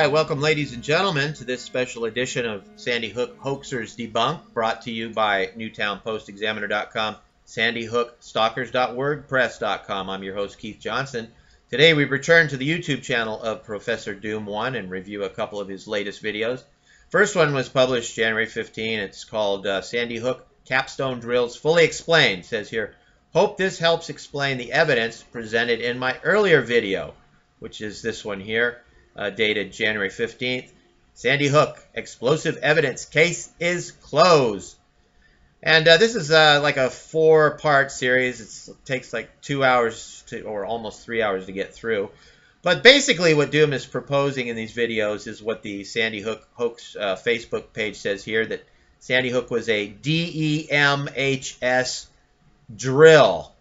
right, welcome ladies and gentlemen to this special edition of Sandy Hook Hoaxers Debunked, brought to you by NewtownPostExaminer.com, SandyHookStalkers.wordpress.com. I'm your host, Keith Johnson. Today we return to the YouTube channel of Professor Doom1 and review a couple of his latest videos. First one was published January 15. It's called Sandy Hook Capstone Drills Fully Explained. It says here, hope this helps explain the evidence presented in my earlier video, which is this one here. Dated January 15th. Sandy Hook, explosive evidence case is closed. And this is like a 4-part series. It takes like 2 hours or almost 3 hours to get through. But basically what Doom is proposing in these videos is what the Sandy Hook Hoax Facebook page says here, that Sandy Hook was a DEMHS drill.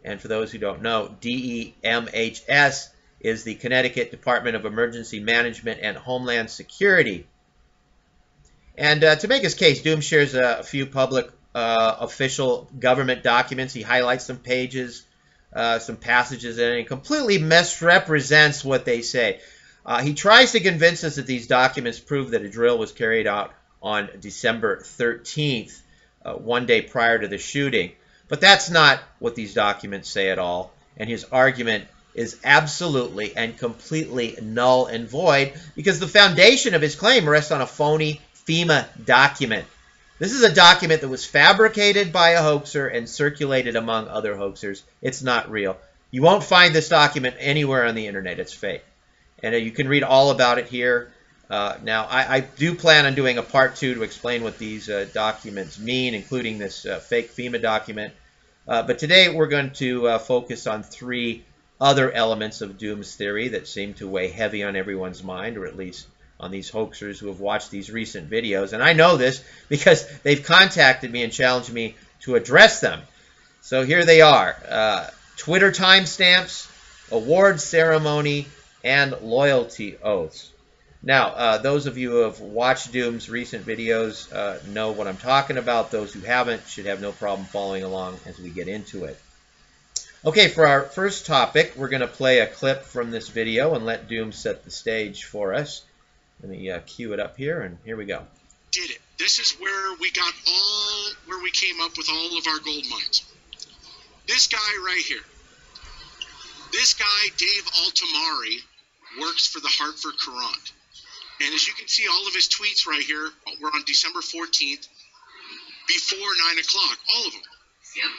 And for those who don't know, DEMHS is the Connecticut Department of Emergency Management and Homeland Security. And to make his case, Doom shares a few public official government documents. He highlights some pages, some passages in it, and completely misrepresents what they say. He tries to convince us that these documents prove that a drill was carried out on December 13th, one day prior to the shooting. But that's not what these documents say at all. And his argument is absolutely and completely null and void because the foundation of his claim rests on a phony FEMA document. This is a document that was fabricated by a hoaxer and circulated among other hoaxers. It's not real. You won't find this document anywhere on the internet. It's fake. And you can read all about it here. Now, I do plan on doing a part 2 to explain what these documents mean, including this fake FEMA document. But today we're going to focus on 3 other elements of Doom's theory that seem to weigh heavy on everyone's mind, or at least on these hoaxers who have watched these recent videos. And I know this because they've contacted me and challenged me to address them. So here they are. Twitter timestamps, award ceremony, and loyalty oaths. Now, those of you who have watched Doom's recent videos know what I'm talking about. Those who haven't should have no problem following along as we get into it. Okay, for our first topic, we're going to play a clip from this video and let Doom set the stage for us. Let me cue it up here, and here we go. Did it. This is where we got where we came up with all of our gold mines. This guy right here. This guy, Dave Altamari, works for the Hartford Courant. And as you can see, all of his tweets right here were on December 14th, before 9 o'clock, all of them. Yep.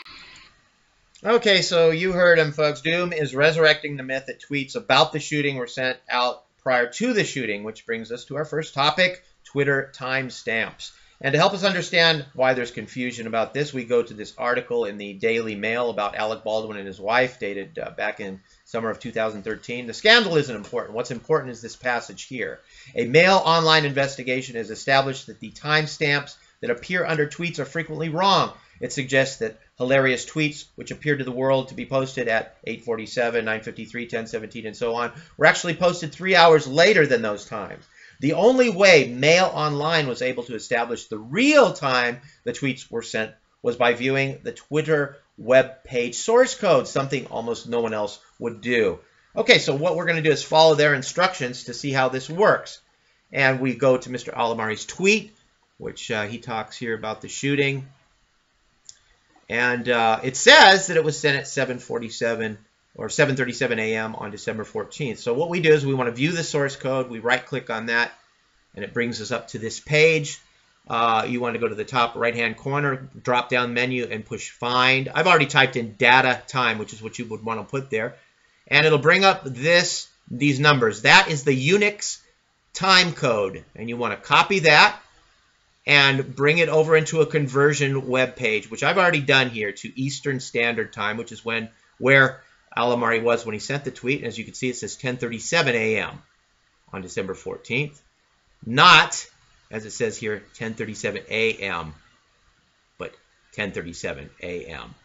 Okay, so you heard him, folks. Doom is resurrecting the myth that tweets about the shooting were sent out prior to the shooting, which brings us to our first topic, Twitter timestamps. And to help us understand why there's confusion about this, we go to this article in the Daily Mail about Alec Baldwin and his wife, dated back in summer of 2013. The scandal isn't important. What's important is this passage here. A Mail online investigation has established that the timestamps that appear under tweets are frequently wrong. It suggests that hilarious tweets, which appeared to the world to be posted at 8:47, 9:53, 10:17, and so on, were actually posted 3 hours later than those times. The only way Mail Online was able to establish the real time the tweets were sent was by viewing the Twitter web page source code, something almost no one else would do. Okay, so what we're going to do is follow their instructions to see how this works. And we go to Mr. Alamari's tweet, which he talks here about the shooting. And it says that it was sent at 7:47 or 7:37 a.m. on December 14th. So what we do is we want to view the source code. We right-click on that, and it brings us up to this page. You want to go to the top right-hand corner, drop-down menu, and push Find. I've already typed in data time, which is what you would want to put there. And it'll bring up these numbers. That is the Unix time code. And you want to copy that and bring it over into a conversion web page, which I've already done here to Eastern Standard Time, which is where Alamari was when he sent the tweet. And as you can see, it says 10:37 a.m. on December 14th. Not, as it says here, 10:37 a.m., but 10:37 a.m.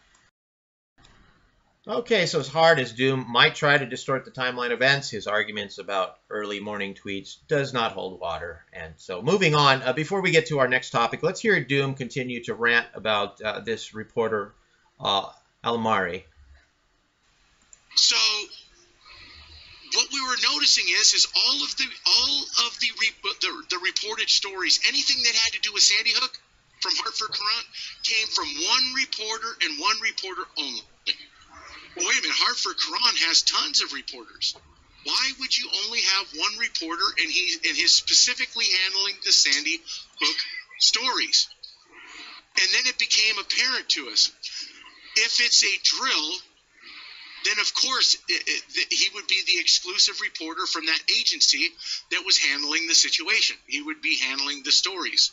Okay, so as hard as Doom might try to distort the timeline events, his arguments about early morning tweets does not hold water. And so moving on, before we get to our next topic, let's hear Doom continue to rant about this reporter, Alamari. So what we were noticing is all of the reported stories, anything that had to do with Sandy Hook from Hartford Courant, came from one reporter and one reporter only. Well, wait a minute, Hartford Courant has tons of reporters. Why would you only have one reporter and he's specifically handling the Sandy Hook stories? And then it became apparent to us, if it's a drill, then of course he would be the exclusive reporter from that agency that was handling the situation. He would be handling the stories.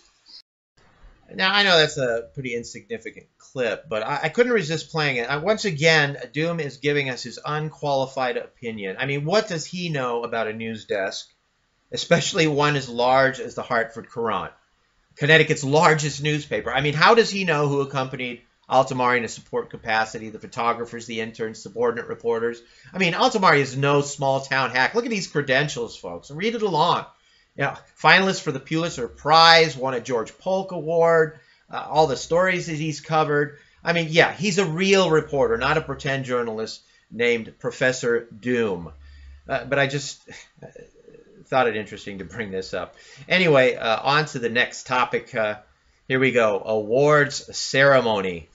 Now, I know that's a pretty insignificant clip, but I couldn't resist playing it. Once again, Doom is giving us his unqualified opinion. I mean, what does he know about a news desk, especially one as large as the Hartford Courant, Connecticut's largest newspaper? I mean, how does he know who accompanied Altamari in a support capacity, the photographers, the interns, subordinate reporters? I mean, Altamari is no small-town hack. Look at these credentials, folks. Read it along. You know, finalist for the Pulitzer Prize, won a George Polk Award, all the stories that he's covered. I mean, yeah, he's a real reporter, not a pretend journalist named Professor Doom. But I just thought it interesting to bring this up. Anyway, on to the next topic. Here we go. Awards ceremony.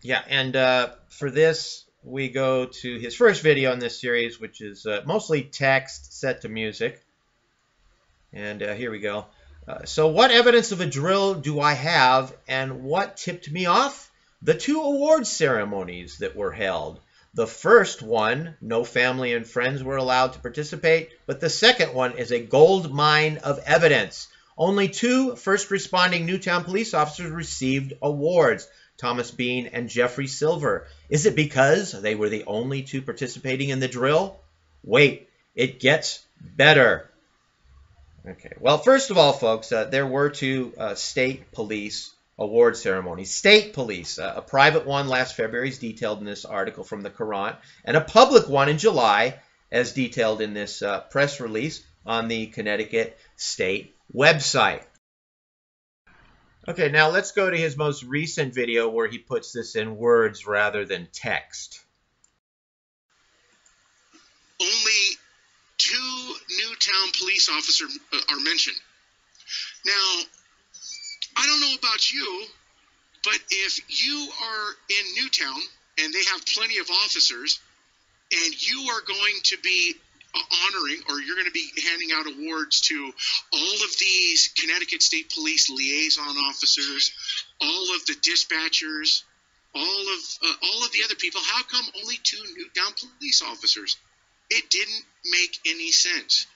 Yeah, and for this, we go to his first video in this series, which is mostly text set to music. And here we go. So what evidence of a drill do I have, and what tipped me off? The two awards ceremonies that were held. The first one, no family and friends were allowed to participate, but the second one is a gold mine of evidence. Only two first responding Newtown police officers received awards, Thomas Bean and Jeffrey Silver. Is it because they were the only two participating in the drill? Wait, it gets better. Okay, well, first of all, folks, there were two state police award ceremonies. State police, a private one last February is detailed in this article from the Courant, and a public one in July as detailed in this press release on the Connecticut State website. Okay, now let's go to his most recent video where he puts this in words rather than text. Only two Newtown police officers are mentioned. Now, I don't know about you, but if you are in Newtown and they have plenty of officers and you are going to be honoring, or you're going to be handing out awards to all of these Connecticut State Police liaison officers, all of the dispatchers, all of the other people, how come only two Newtown police officers? It didn't make any sense.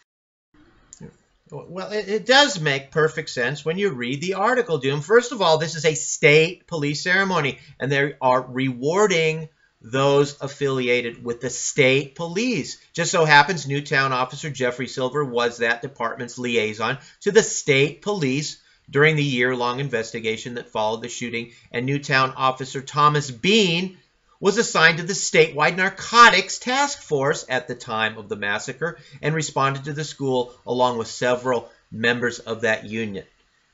Well, it does make perfect sense when you read the article, Doom. First of all, this is a state police ceremony, and they are rewarding those affiliated with the state police. Just so happens Newtown officer Jeffrey Silver was that department's liaison to the state police during the year-long investigation that followed the shooting, and Newtown officer Thomas Bean was assigned to the statewide narcotics task force at the time of the massacre and responded to the school along with several members of that unit.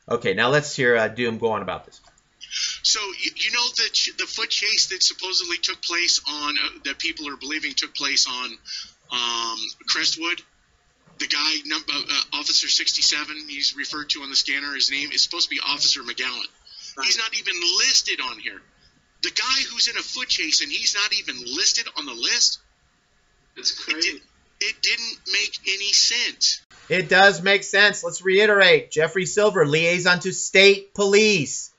Okay, now let's hear Doom go on about this. So you know the foot chase that supposedly took place on that people are believing took place on Crestwood. The guy, Officer 67, he's referred to on the scanner. His name is supposed to be Officer McGowan. Right. He's not even listed on here. The guy who's in a foot chase and he's not even listed on the list. It's crazy. It didn't make any sense. It does make sense. Let's reiterate. Jeffrey Silver, liaison to state police.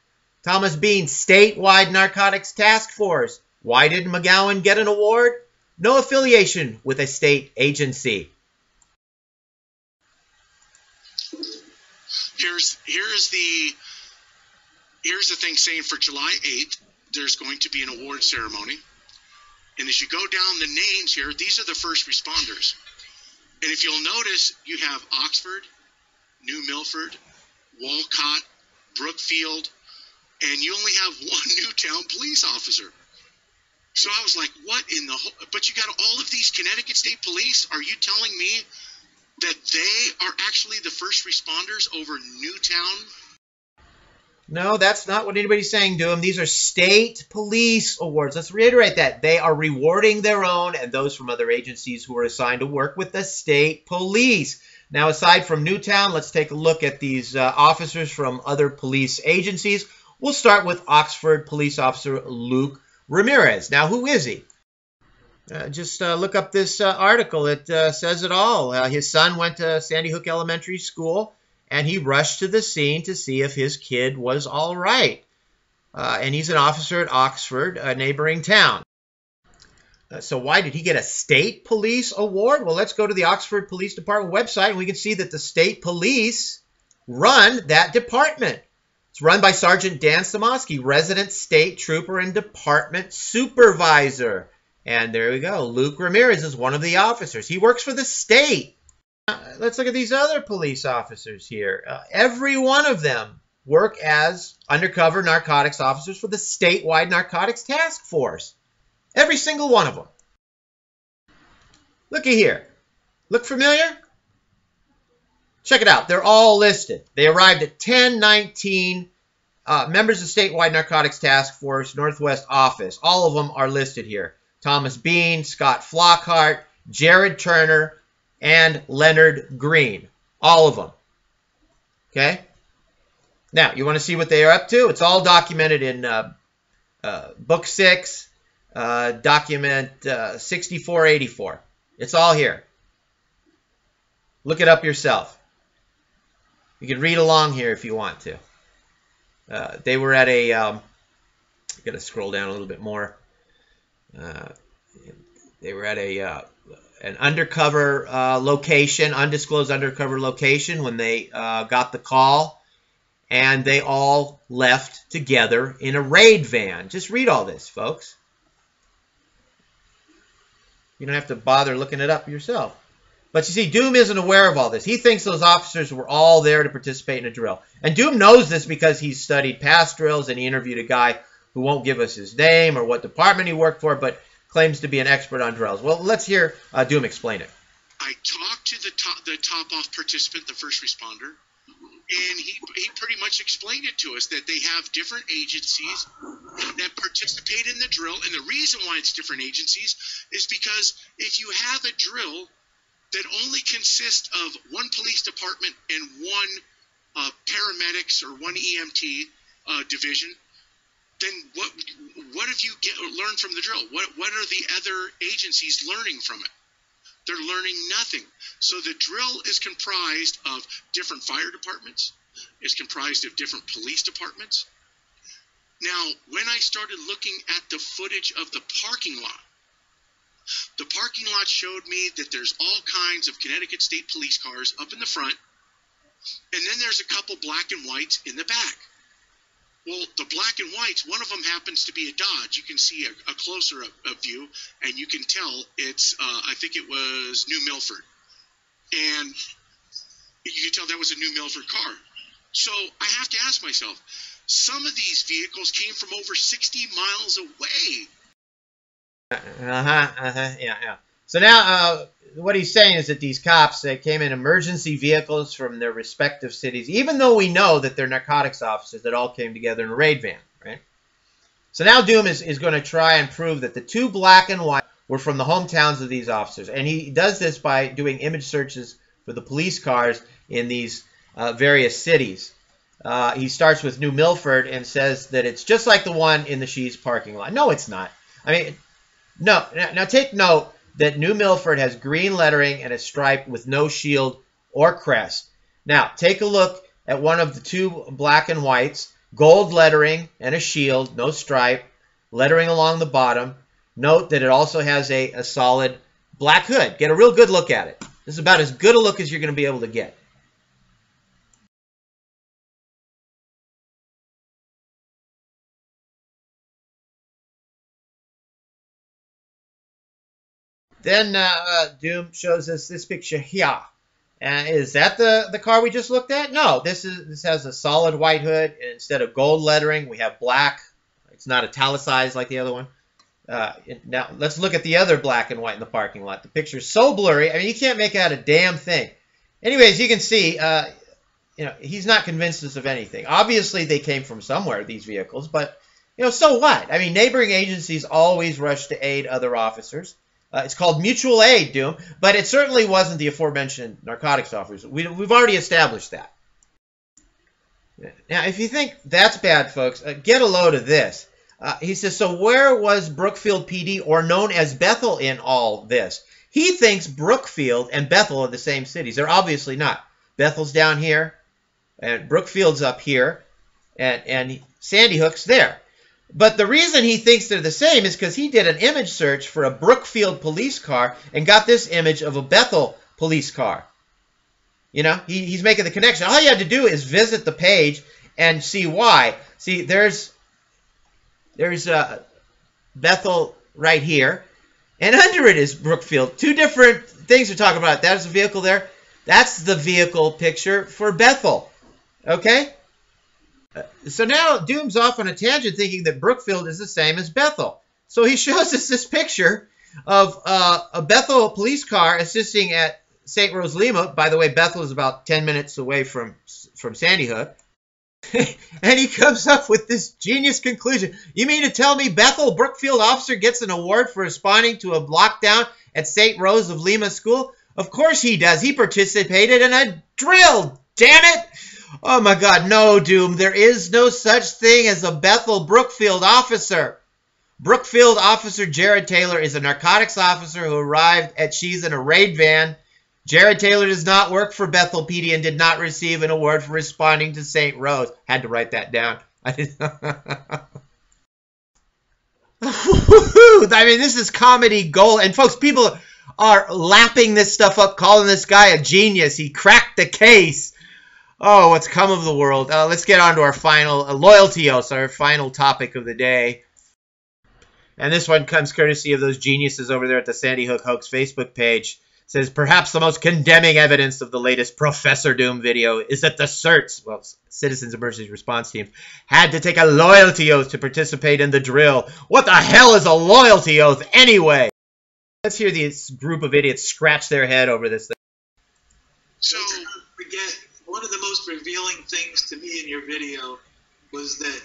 Thomas Bean, statewide narcotics task force. Why didn't McGowan get an award? No affiliation with a state agency. Here's the thing saying for July 8th, there's going to be an award ceremony. And as you go down the names here, these are the first responders. And if you'll notice, you have Oxford, New Milford, Walcott, Brookfield, and you only have one Newtown police officer. So I was like, what in the whole... But you got all of these Connecticut State Police. Are you telling me that they are actually the first responders over Newtown? No, that's not what anybody's saying, Doom. These are state police awards. Let's reiterate that. They are rewarding their own and those from other agencies who are assigned to work with the state police. Now, aside from Newtown, let's take a look at these officers from other police agencies. We'll start with Oxford Police Officer Luke Ramirez. Now, who is he? Just look up this article. It says it all. His son went to Sandy Hook Elementary School, and he rushed to the scene to see if his kid was all right. And he's an officer at Oxford, a neighboring town. So why did he get a state police award? Well, let's go to the Oxford Police Department website, and we can see that the state police run that department. It's run by Sergeant Dan Samoski, resident state trooper and department supervisor. And there we go. Luke Ramirez is one of the officers. He works for the state. Let's look at these other police officers here. Every one of them work as undercover narcotics officers for the statewide narcotics task force. Every single one of them. Looky here. Look familiar? Check it out. They're all listed. They arrived at 10:19. Members of statewide narcotics task force, Northwest office. All of them are listed here. Thomas Bean, Scott Flockhart, Jared Turner, and Leonard Green. All of them. Okay? Now, you want to see what they are up to? It's all documented in Book 6, document 6484. It's all here. Look it up yourself. You can read along here if you want to. They were at a... I've got to scroll down a little bit more. They were at an undercover location, undisclosed undercover location, when they got the call, and they all left together in a raid van. Just read all this, folks. You don't have to bother looking it up yourself. But you see, Doom isn't aware of all this. He thinks those officers were all there to participate in a drill. And Doom knows this because he's studied past drills, and he interviewed a guy who won't give us his name or what department he worked for, but claims to be an expert on drills. Well, let's hear Doom explain it. I talked to the top-off participant, the first responder, and he pretty much explained it to us that they have different agencies that participate in the drill. And the reason why it's different agencies is because if you have a drill that only consists of one police department and one paramedics or one EMT division, then what have you learned from the drill? What are the other agencies learning from it? They're learning nothing. So the drill is comprised of different fire departments. It's comprised of different police departments. Now, when I started looking at the footage of the parking lot showed me that there's all kinds of Connecticut State Police cars up in the front, and then there's a couple black and whites in the back. Well, the black and whites, one of them happens to be a Dodge. You can see a closer view, and you can tell it's, I think it was New Milford. And you can tell that was a New Milford car. So I have to ask myself, some of these vehicles came from over 60 miles away. Yeah. So now what he's saying is that these cops, they came in emergency vehicles from their respective cities, even though we know that they're narcotics officers that all came together in a raid van, right? So now Doom is going to try and prove that the two black and white were from the hometowns of these officers. And he does this by doing image searches for the police cars in these various cities. He starts with New Milford and says that it's just like the one in the Shees parking lot. No, it's not. I mean, no. Now take note that New Milford has green lettering and a stripe with no shield or crest. Now, take a look at one of the two black and whites, gold lettering and a shield, no stripe, lettering along the bottom. Note that it also has a solid black hood. Get a real good look at it. This is about as good a look as you're going to be able to get. Then Doom shows us this picture here. Is that the car we just looked at? No, this has a solid white hood. Instead of gold lettering, we have black. It's not italicized like the other one. Now, let's look at the other black and white in the parking lot. The picture's so blurry, I mean, you can't make out a damn thing. Anyways, you can see he's not convinced us of anything. Obviously, they came from somewhere, these vehicles, but, so what? I mean, neighboring agencies always rush to aid other officers. It's called mutual aid, Doom, but it certainly wasn't the aforementioned narcotics officers. We've already established that. Now, if you think that's bad, folks, get a load of this. He says, so where was Brookfield PD, or known as Bethel, in all this? He thinks Brookfield and Bethel are the same cities. They're obviously not. Bethel's down here, and Brookfield's up here, and Sandy Hook's there. But the reason he thinks they're the same is because he did an image search for a Brookfield police car and got this image of a Bethel police car. He's making the connection. All you had to do is visit the page and see why. See, there's Bethel right here, and under it is Brookfield. Two different things we're talking about. That is a vehicle there. That's the vehicle picture for Bethel. Okay? So now Doom's off on a tangent thinking that Brookfield is the same as Bethel. So he shows us this picture of a Bethel police car assisting at St. Rose Lima. By the way, Bethel is about 10 minutes away from Sandy Hook. And he comes up with this genius conclusion. You mean to tell me Bethel Brookfield officer gets an award for responding to a lockdown at St. Rose of Lima school? Of course he does. He participated in a drill. Damn it! Oh my God, no, Doom. There is no such thing as a Bethel Brookfield officer. Brookfield officer Jared Taylor is a narcotics officer who arrived at She's in a raid van. Jared Taylor does not work for Bethel PD and did not receive an award for responding to St. Rose. Had to write that down. I mean, this is comedy gold. And folks, people are lapping this stuff up, calling this guy a genius. He cracked the case. Oh, what's come of the world. Let's get on to our final loyalty oaths, our final topic of the day. And this one comes courtesy of those geniuses over there at the Sandy Hook Hoax Facebook page. It says, perhaps the most condemning evidence of the latest Professor Doom video is that the CERTs, well, Citizens Emergency Response Teams, had to take a loyalty oath to participate in the drill. What the hell is a loyalty oath anyway? Let's hear this group of idiots scratch their head over this thing. So, forget, one of the most revealing things to me in your video was that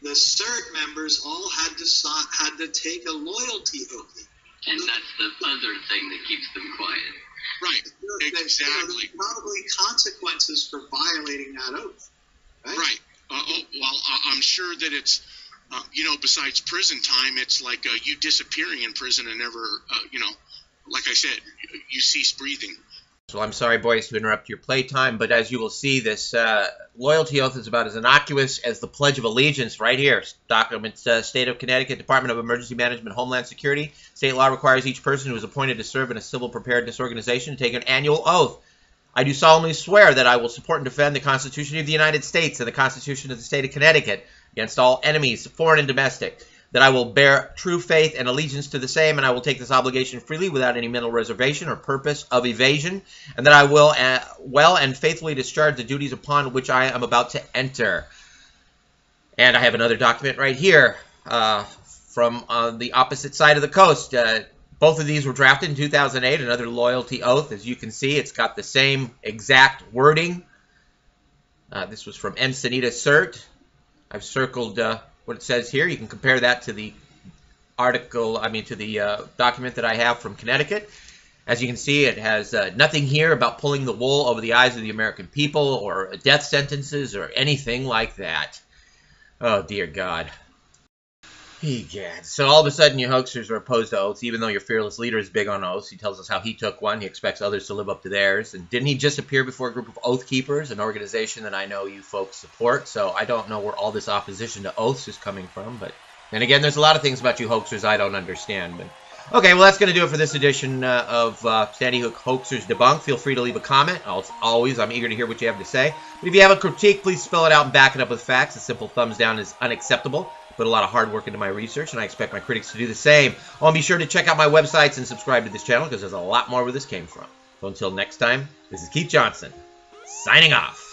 the CERT members all had to take a loyalty oath. And that's the other thing that keeps them quiet. Right, exactly. There's probably consequences for violating that oath. Right? I'm sure that it's, besides prison time, it's like you disappearing in prison and never, like I said, you cease breathing. So I'm sorry, boys, to interrupt your playtime, but as you will see, this loyalty oath is about as innocuous as the Pledge of Allegiance right here. Document State of Connecticut, Department of Emergency Management, Homeland Security. State law requires each person who is appointed to serve in a civil preparedness organization to take an annual oath. I do solemnly swear that I will support and defend the Constitution of the United States and the Constitution of the State of Connecticut against all enemies, foreign and domestic. That I will bear true faith and allegiance to the same, and I will take this obligation freely without any mental reservation or purpose of evasion, and that I will well and faithfully discharge the duties upon which I am about to enter. And I have another document right here from on the opposite side of the coast. Both of these were drafted in 2008, another loyalty oath. As you can see, it's got the same exact wording. This was from Encinita CERT. I've circled what it says here. You can compare that to the article, to the document that I have from Connecticut. As you can see, it has nothing here about pulling the wool over the eyes of the American people or death sentences or anything like that. Oh, dear God. Egad. So all of a sudden, you hoaxers are opposed to oaths, even though your fearless leader is big on oaths. He tells us how he took one. He expects others to live up to theirs. And didn't he just appear before a group of Oath Keepers, an organization that I know you folks support? So I don't know where all this opposition to oaths is coming from. But then again, there's a lot of things about you hoaxers I don't understand. But okay, well, that's going to do it for this edition of Sandy Hook Hoaxers Debunked. Feel free to leave a comment. Always, I'm eager to hear what you have to say. But if you have a critique, please spell it out and back it up with facts. A simple thumbs down is unacceptable. Put a lot of hard work into my research, and I expect my critics to do the same. Oh, and be sure to check out my websites and subscribe to this channel, because there's a lot more where this came from. So until next time, this is Keith Johnson, signing off.